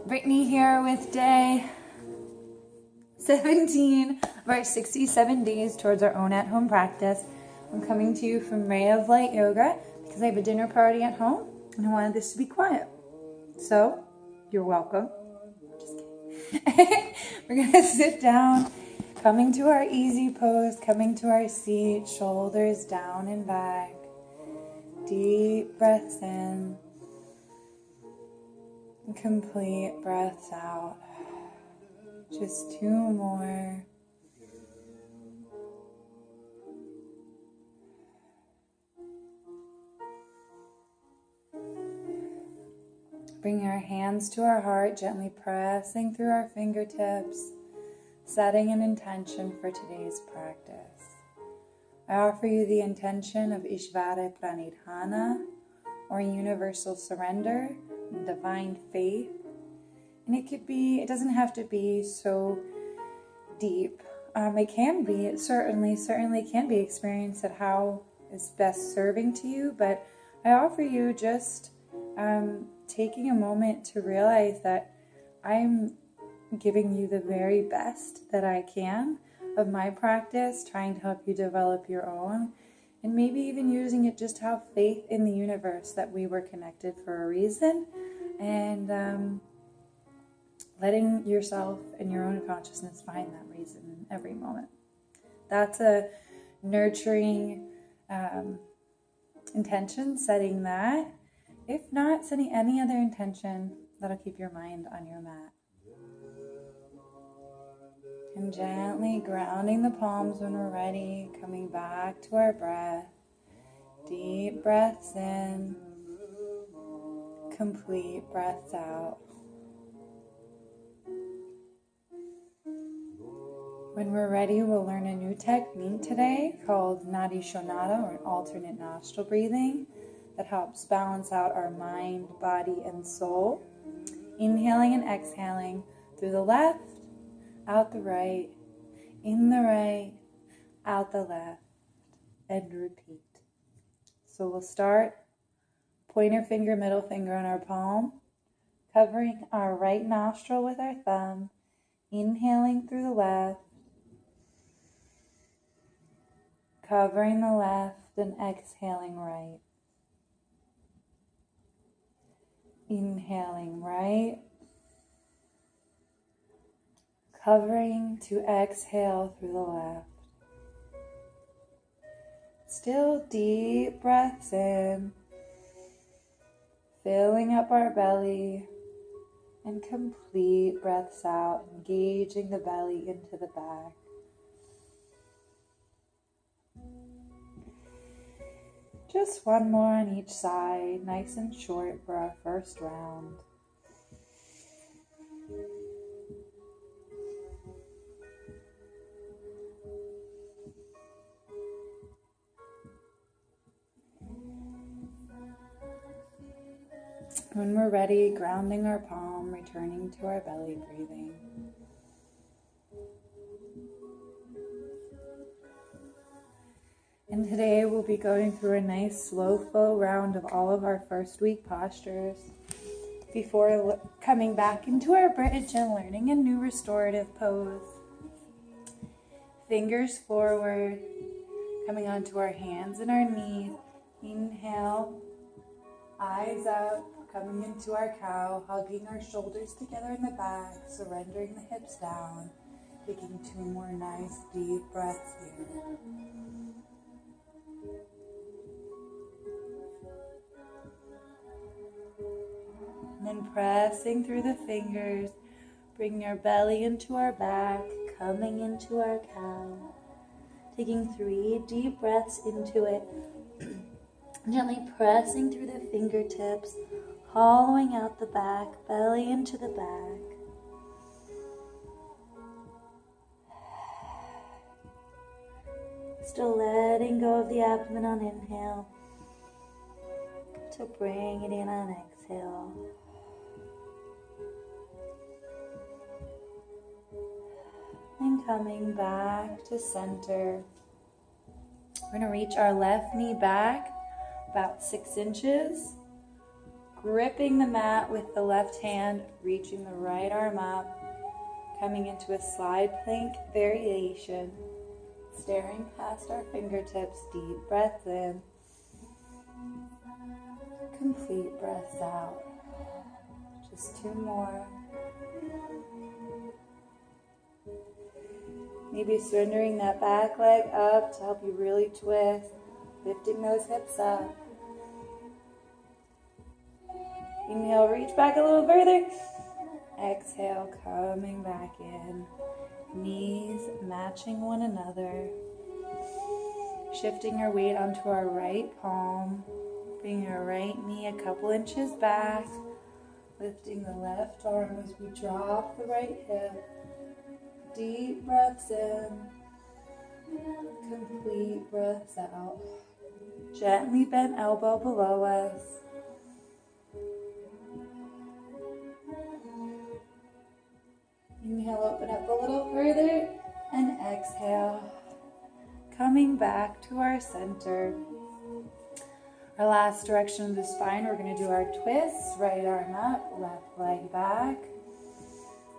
Brittany here with day 17 of our 67 days towards our own at-home practice. I'm coming to you from Ray of Light Yoga because I have a dinner party at home and I wanted this to be quiet. So, you're welcome. Just kidding. We're going to sit down, coming to our easy pose, coming to our seat, shoulders down and back. Deep breaths in. Complete breaths out. Just 2 more. Bring our hands to our heart, gently pressing through our fingertips, setting an intention for today's practice. I offer you the intention of Ishvara Pranidhana, or universal surrender, divine faith. And it doesn't have to be so deep. It certainly can be experienced at how is best serving to you, but I offer you just taking a moment to realize that I'm giving you the very best that I can of my practice, trying to help you develop your own, and maybe even using it just to have faith in the universe that we were connected for a reason, and letting yourself and your own consciousness find that reason in every moment. That's a nurturing intention, setting that. If not, setting any other intention that'll keep your mind on your mat. And gently grounding the palms when we're ready, coming back to our breath. Deep breaths in, complete breaths out. When we're ready, we'll learn a new technique today called nadi shodhana, or an alternate nostril breathing, that helps balance out our mind, body, and soul. Inhaling and exhaling through the left, out the right, in the right, out the left, and repeat. So we'll start pointer finger, middle finger on our palm, covering our right nostril with our thumb, inhaling through the left, covering the left, and exhaling right. Inhaling right, covering to exhale through the left. Still deep breaths in, filling up our belly, and complete breaths out, engaging the belly into the back. Just 1 more on each side, nice and short for our first round. When we're ready, grounding our palm, returning to our belly breathing. And today we'll be going through a nice slow flow round of all of our first week postures before coming back into our bridge and learning a new restorative pose. Fingers forward, coming onto our hands and our knees. Inhale, eyes up, coming into our cow, hugging our shoulders together in the back, surrendering the hips down, taking 2 more nice deep breaths here. And then pressing through the fingers, bringing our belly into our back, coming into our cow. Taking 3 deep breaths into it. Gently pressing through the fingertips, hollowing out the back, belly into the back. Still letting go of the abdomen on inhale to bring it in on exhale. And coming back to center. We're going to reach our left knee back about 6 inches. gripping the mat with the left hand, reaching the right arm up, coming into a slide plank variation, staring past our fingertips, deep breaths in, complete breaths out. Just 2 more. Maybe surrendering that back leg up to help you really twist, lifting those hips up. Inhale, reach back a little further. Exhale, coming back in. Knees matching one another. Shifting our weight onto our right palm. Bringing our right knee a couple inches back. Lifting the left arm as we drop the right hip. Deep breaths in. Complete breaths out. Gently bend elbow below us. Inhale, open up a little further, and exhale. Coming back to our center. Our last direction of the spine, we're going to do our twists. Right arm up, left leg back.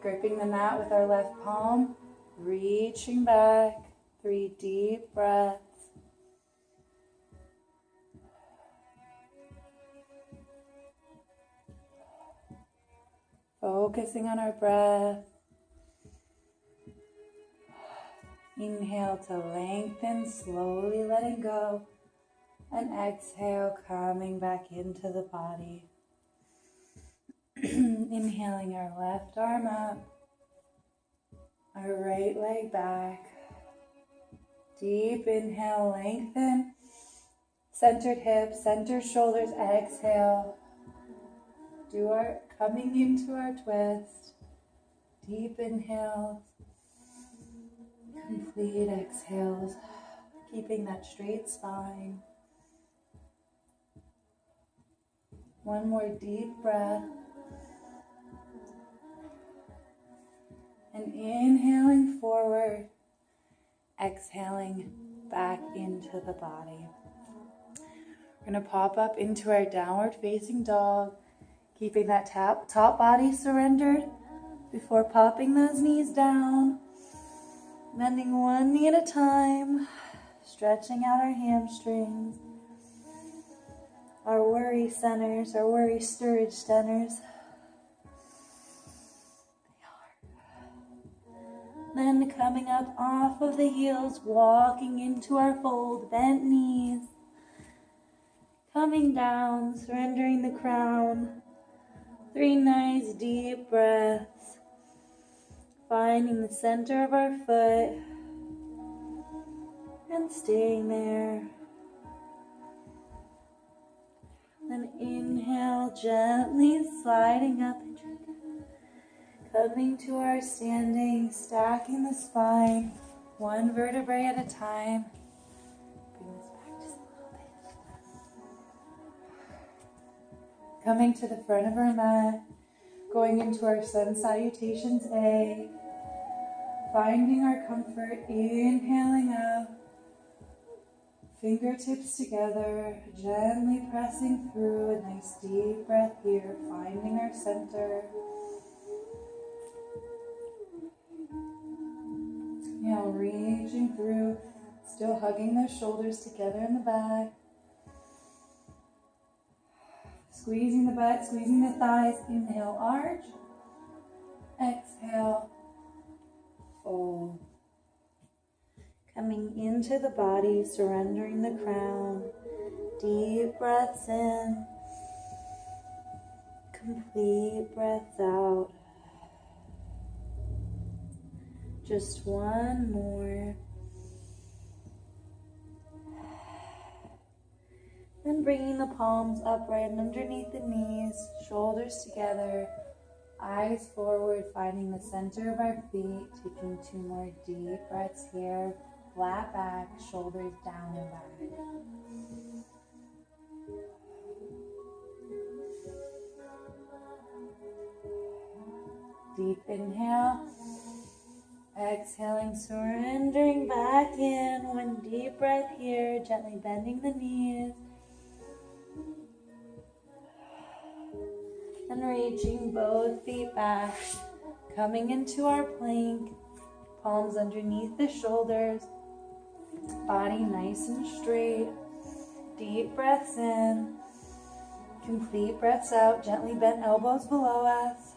Gripping the mat with our left palm, reaching back. 3 deep breaths. Focusing on our breath. Inhale to lengthen, slowly letting go. And exhale, coming back into the body. Inhaling our left arm up. Our right leg back. Deep inhale, lengthen. Centered hips, centered shoulders, exhale. Do our coming into our twist. Deep inhales. Complete exhales. Keeping that straight spine. One more deep breath. And inhaling forward. Exhaling back into the body. We're going to pop up into our downward facing dog. Keeping that top body surrendered before popping those knees down. Bending one knee at a time. Stretching out our hamstrings. Our worry centers, our worry storage centers. Then coming up off of the heels, walking into our fold, bent knees. Coming down, surrendering the crown. 3 nice deep breaths. Finding the center of our foot. And staying there. Then inhale, gently sliding up. Coming to our standing, stacking the spine, 1 vertebrae at a time. Bring this back just a little bit. Coming to the front of our mat, going into our sun salutations A. Finding our comfort, inhaling up. Fingertips together, gently pressing through. A nice deep breath here, finding our center. Now reaching through, still hugging those shoulders together in the back. Squeezing the butt, squeezing the thighs. Inhale, arch. Exhale, fold. Coming into the body, surrendering the crown. Deep breaths in. Complete breaths out. Just 1 more. Then bringing the palms upright and underneath the knees, shoulders together, eyes forward, finding the center of our feet, taking 2 more deep breaths here. Flat back, shoulders down and back. Deep inhale. Exhaling, surrendering back in. 1 deep breath here, gently bending the knees. Reaching both feet back, coming into our plank, palms underneath the shoulders, body nice and straight. Deep breaths in, complete breaths out, gently bent elbows below us.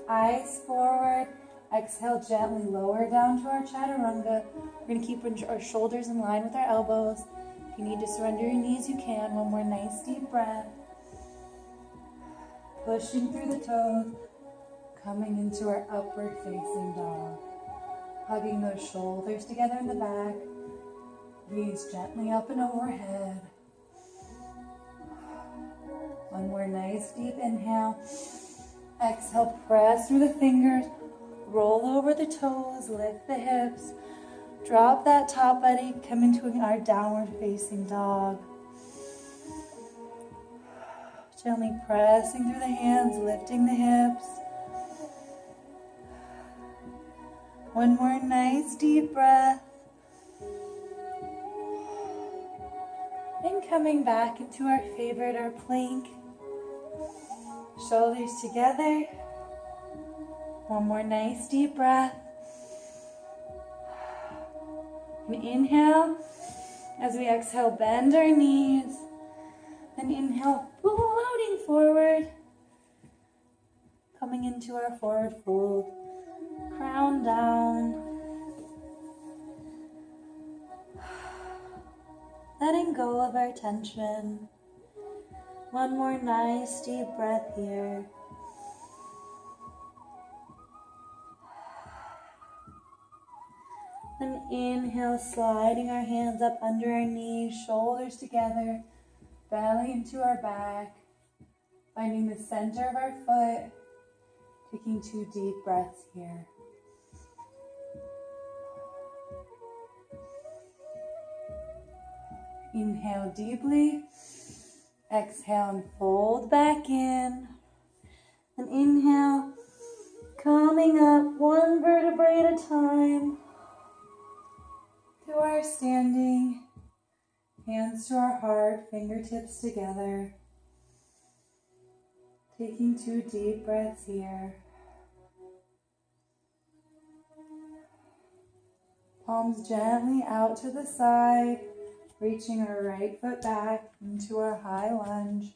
Eyes forward, exhale, gently lower down to our chaturanga. We're going to keep our shoulders in line with our elbows. If you need to surrender your knees, you can. One more nice deep breath. Pushing through the toes, coming into our upward facing dog. Hugging those shoulders together in the back. Knees gently up and overhead. One more nice deep inhale. Exhale, press through the fingers. Roll over the toes, lift the hips. Drop that top body, come into our downward facing dog. Gently pressing through the hands, lifting the hips. One more nice deep breath. And coming back into our favorite, our plank. Shoulders together. One more nice deep breath. And inhale. As we exhale, bend our knees. And inhale, floating forward. Coming into our forward fold. Crown down. Letting go of our tension. One more nice deep breath here. Then inhale, sliding our hands up under our knees, shoulders together, belly into our back, finding the center of our foot, taking 2 deep breaths here. Inhale deeply, exhale and fold back in, and inhale, coming up 1 vertebrae at a time, to our standing, hands to our heart, fingertips together, taking 2 deep breaths here. Palms gently out to the side, reaching our right foot back into our high lunge,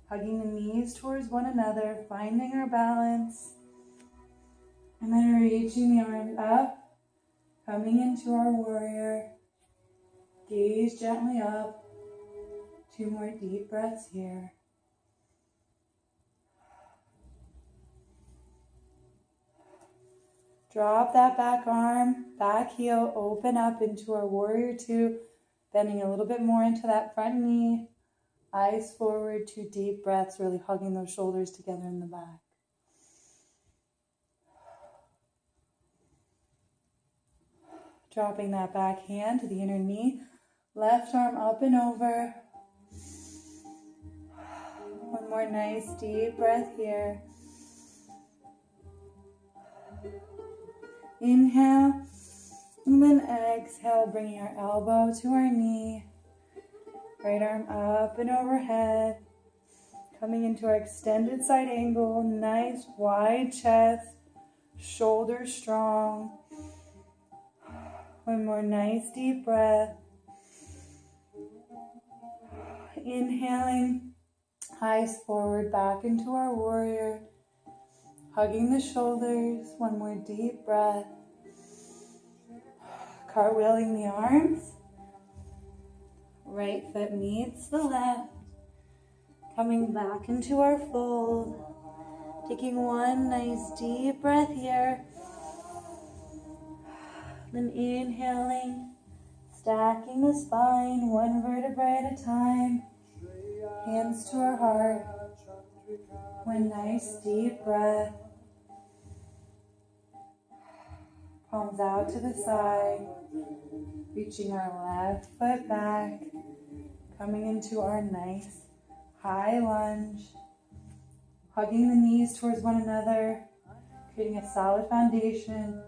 hugging the knees towards one another, finding our balance, and then reaching the arms up, coming into our warrior, gaze gently up, 2 more deep breaths here. Drop that back arm, back heel, open up into our warrior 2, bending a little bit more into that front knee. Eyes forward, 2 deep breaths, really hugging those shoulders together in the back. Dropping that back hand to the inner knee, left arm up and over. One more nice deep breath here. Inhale, and then exhale, bringing our elbow to our knee. Right arm up and overhead. Coming into our extended side angle, nice wide chest, shoulders strong. One more nice deep breath. Inhaling, eyes forward, back into our warrior. Hugging the shoulders, 1 more deep breath. Cartwheeling the arms. Right foot meets the left. Coming back into our fold. Taking 1 nice deep breath here. Then inhaling, stacking the spine, 1 vertebrae at a time. Hands to our heart. 1 nice deep breath. Palms out to the side. Reaching our left foot back. Coming into our nice high lunge. Hugging the knees towards one another. Creating a solid foundation.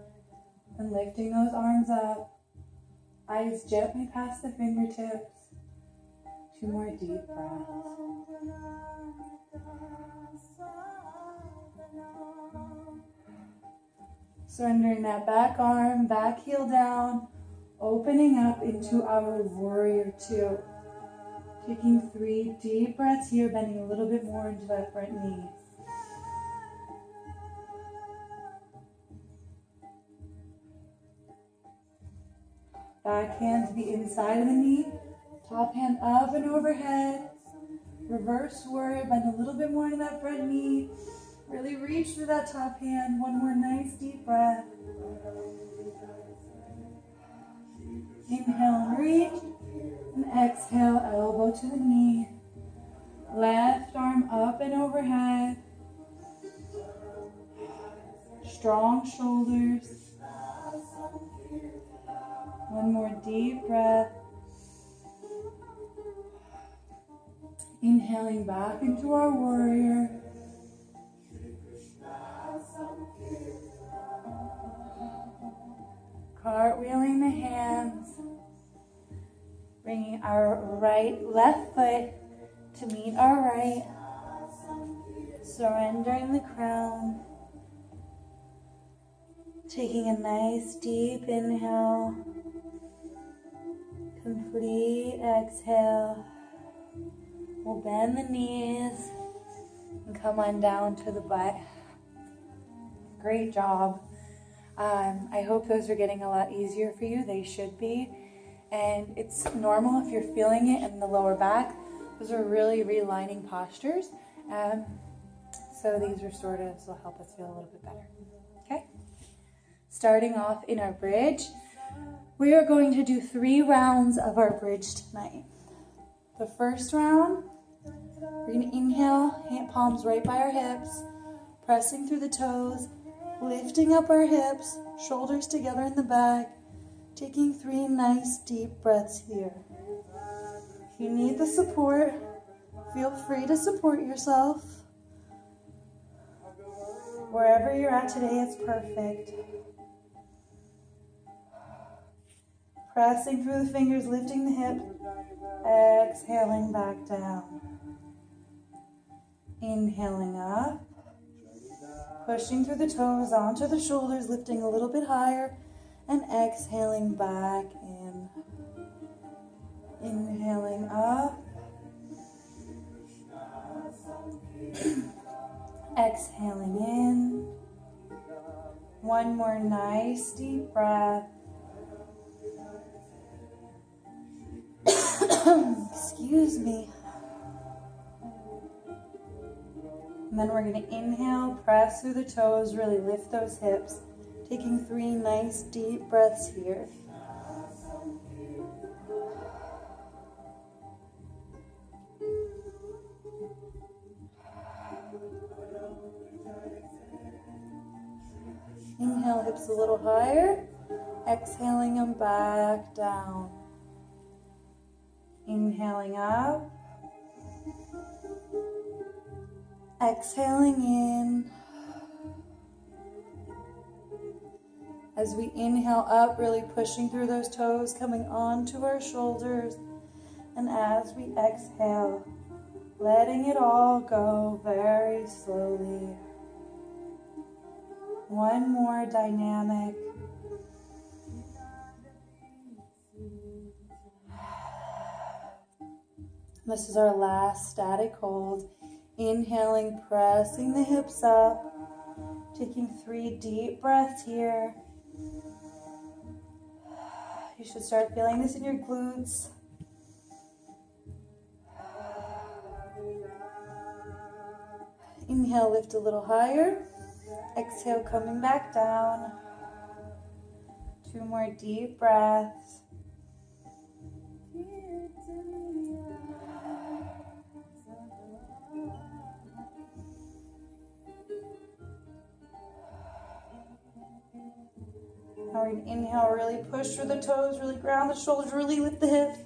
And lifting those arms up. Eyes gently past the fingertips. 2 more deep breaths. Surrendering that back arm, back heel down, opening up into our warrior 2. Taking 3 deep breaths here, bending a little bit more into that front knee. Back hand to the inside of the knee, top hand up and overhead. Reverse warrior, bend a little bit more into that front knee. Really reach through that top hand. One more nice deep breath. Inhale and reach. And exhale, elbow to the knee. Left arm up and overhead. Strong shoulders. One more deep breath. Inhaling back into our warrior. Cartwheeling the hands. Bringing our left foot to meet our right. Surrendering the crown. Taking a nice deep inhale. Complete exhale. We'll bend the knees and come on down to the butt. Great job. I hope those are getting a lot easier for you. They should be. And it's normal if you're feeling it in the lower back. Those are really realigning postures. So these restoratives will help us feel a little bit better. Okay? Starting off in our bridge, we are going to do 3 rounds of our bridge tonight. The first round, we're going to inhale, hand palms right by our hips, pressing through the toes, lifting up our hips, shoulders together in the back, taking 3 nice deep breaths here. If you need the support, feel free to support yourself. Wherever you're at today, it's perfect. Pressing through the fingers, lifting the hip, exhaling back down. Inhaling up, pushing through the toes onto the shoulders, lifting a little bit higher, and exhaling back in. Inhaling up, exhaling in. One more nice deep breath. Excuse me. And then we're going to inhale, press through the toes, really lift those hips. Taking 3 nice deep breaths here. Inhale, hips a little higher. Exhaling them back down. Inhaling up. Exhaling in. As we inhale up, really pushing through those toes, coming onto our shoulders. And as we exhale, letting it all go very slowly. One more dynamic. This is our last static hold. Inhaling, pressing the hips up. Taking 3 deep breaths here. You should start feeling this in your glutes. Inhale, lift a little higher. Exhale, coming back down. 2 more deep breaths. Now we're going to inhale, really push through the toes, really ground the shoulders, really lift the hips.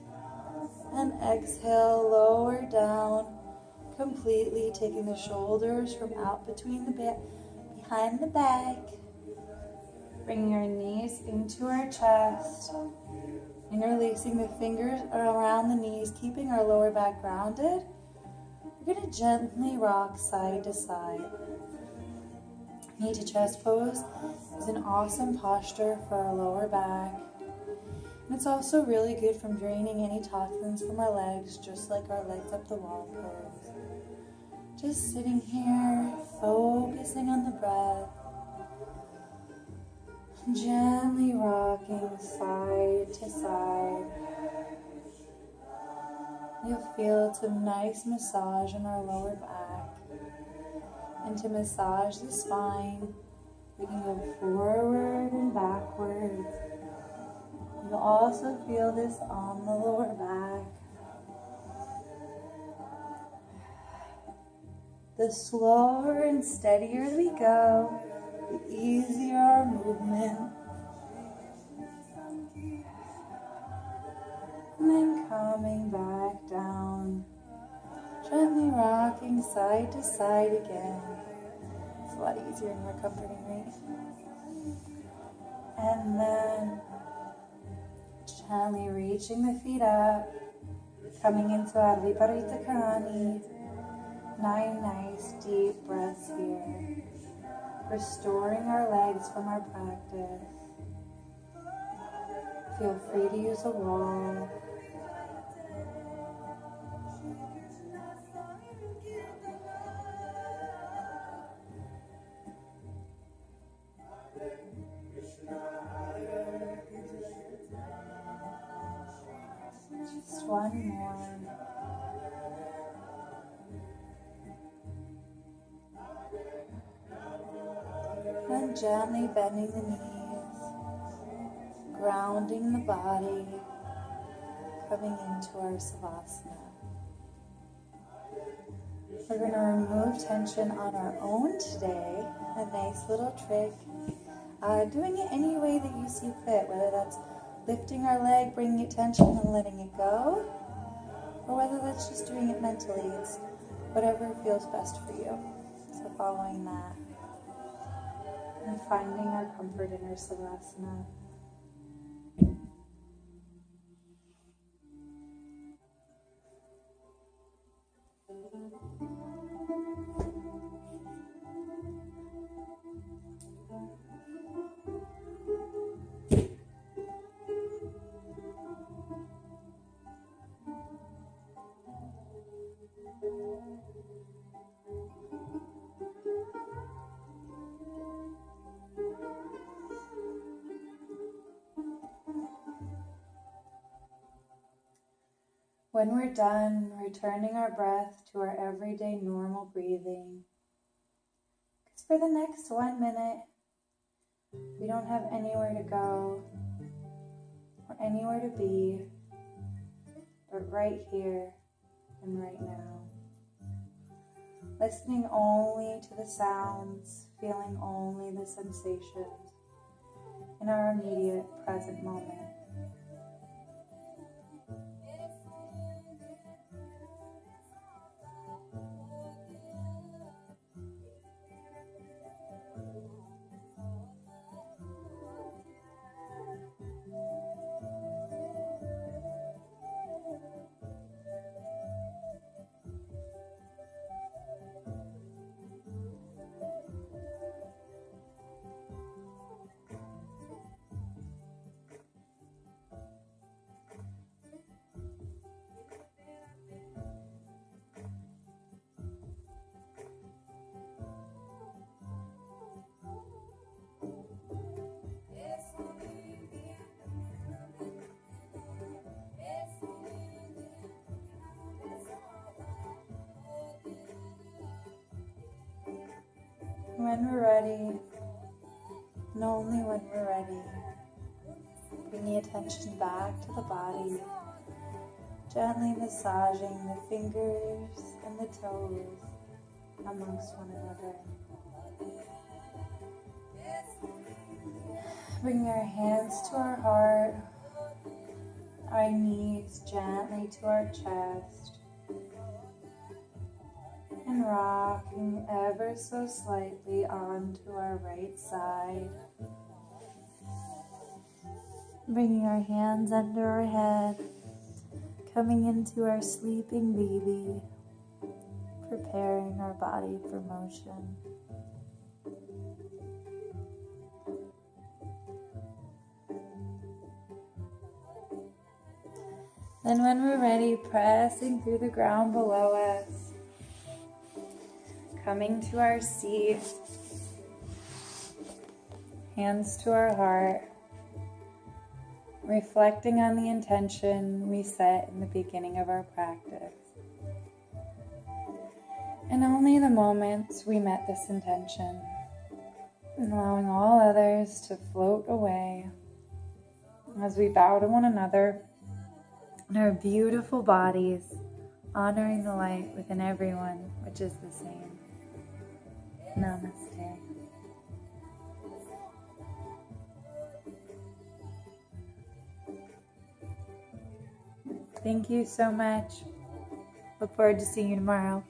And exhale, lower down, completely taking the shoulders from out between the back, behind the back. Bringing our knees into our chest. Interlacing the fingers around the knees, keeping our lower back grounded. We're going to gently rock side to side. Knee to chest pose is an awesome posture for our lower back. And it's also really good from draining any toxins from our legs, just like our legs up the wall pose. Just sitting here, focusing on the breath. Gently rocking side to side. You'll feel some nice massage in our lower back. And to massage the spine, we can go forward and backwards. You'll also feel this on the lower back. The slower and steadier we go, the easier our movement. And then coming back down, gently rocking side to side again. It's a lot easier and more comforting, right? And then gently reaching the feet up, coming into Viparita Karani. 9 nice deep breaths here. Restoring our legs from our practice. Feel free to use a wall. Just one more. And gently bending the knees, grounding the body, coming into our savasana. We're going to remove tension on our own today. A nice little trick. Doing it any way that you see fit, whether that's lifting our leg, bringing it tension and letting it go, or whether that's just doing it mentally. It's whatever feels best for you. So following that. And finding our comfort in our savasana. When we're done, returning our breath to our everyday normal breathing. Because for the next 1 minute, we don't have anywhere to go or anywhere to be, but right here and right now. Listening only to the sounds, feeling only the sensations in our immediate present moment. When we're ready, and only when we're ready, bring the attention back to the body, gently massaging the fingers and the toes amongst one another. Bring our hands to our heart, our knees gently to our chest, and rocking ever so slightly onto our right side. Bringing our hands under our head, coming into our sleeping baby, preparing our body for motion. Then when we're ready, pressing through the ground below us, coming to our seat, hands to our heart, reflecting on the intention we set in the beginning of our practice. And only the moments we met this intention, and allowing all others to float away as we bow to one another in our beautiful bodies, honoring the light within everyone, which is the same. Namaste. Thank you so much. Look forward to seeing you tomorrow.